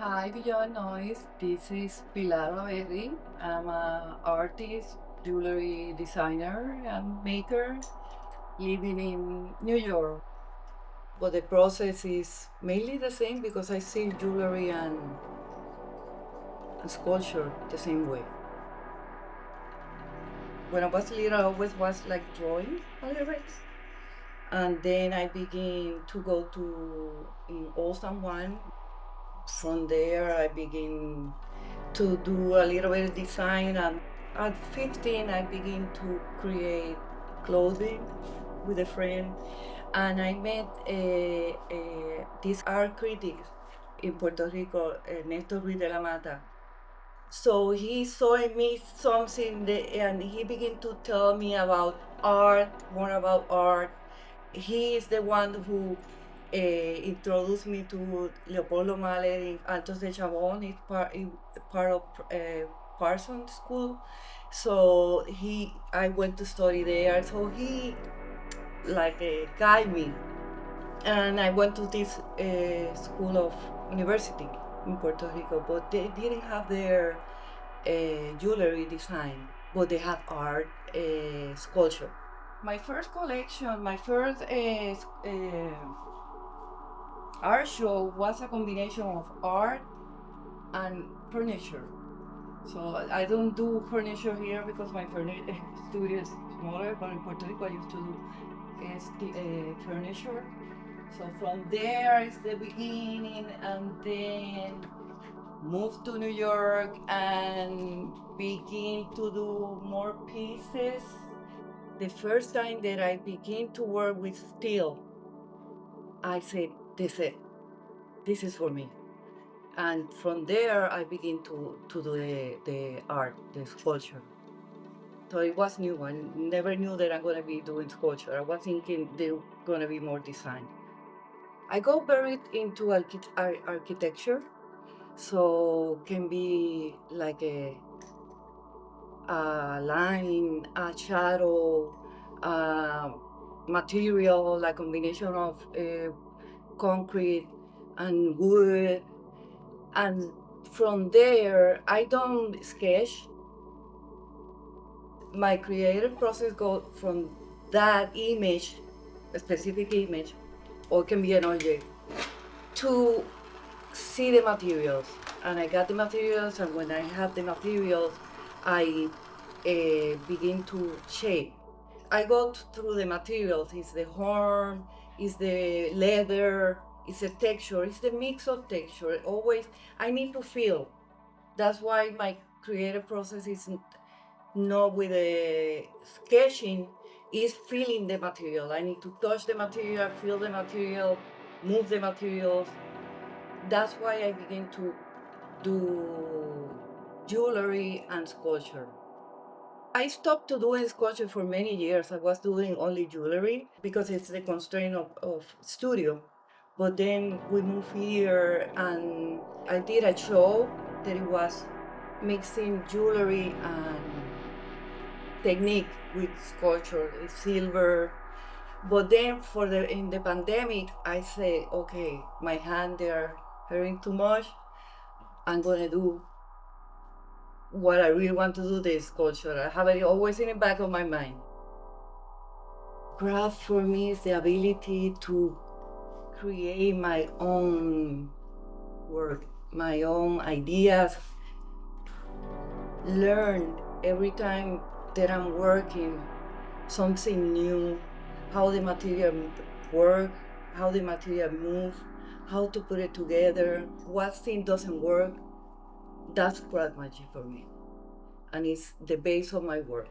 Hi, Beyond Noise. This is Pilar Olaverri. I'm an artist, jewelry designer, and maker living in New York. But the process is mainly the same because I see jewelry and sculpture the same way. When I was little, I always was like drawing a little bit. And then I began to go to in Awesome One. From there, I begin to do a little bit of design. And at 15, I begin to create clothing with a friend. And I met this art critic in Puerto Rico, Néstor Ruiz de la Mata. So he saw in me something and he began to tell me about art, more about art. He is the one who introduced me to Leopoldo Mahler in Altos de Chabón. It's part of Parsons School. So I went to study there. So he like guide me, and I went to this school of university in Puerto Rico, but they didn't have their jewelry design, but they have art sculpture. My first collection, my first art show was a combination of art and furniture. So I don't do furniture here because my studio is smaller, but in Puerto Rico I used to do furniture. So from there is the beginning, and then moved to New York and begin to do more pieces. The first time that I began to work with steel, I said, this is for me. And from there, I began to do the art, the sculpture. So it was new. I never knew that I'm going to be doing sculpture. I was thinking there's going to be more design. I go very into architecture, so can be like a line, a shadow, a material, like combination of concrete and wood. And from there, I don't sketch. My creative process goes from that image, a specific image, or it can be an object, to see the materials. And I got the materials, and when I have the materials, I begin to shape. I go through the materials. It's the horn, it's the leather, it's the texture, it's the mix of texture. Always, I need to feel. That's why my creative process is not with the sketching, is feeling the material. I need to touch the material, feel the material, move the materials. That's why I begin to do jewelry and sculpture. I stopped to doing sculpture for many years. I was doing only jewelry because it's the constraint of studio. But then we moved here and I did a show that it was mixing jewelry and technique with sculpture, silver. But then in the pandemic, I say, okay, my hand they're hurting too much. I'm gonna do what I really want to do, this sculpture. I have it always in the back of my mind. Craft for me is the ability to create my own work, my own ideas, learn every time that I'm working something new, how the material work, how the material move, how to put it together, what thing doesn't work. That's craft magic for me, and it's the base of my work.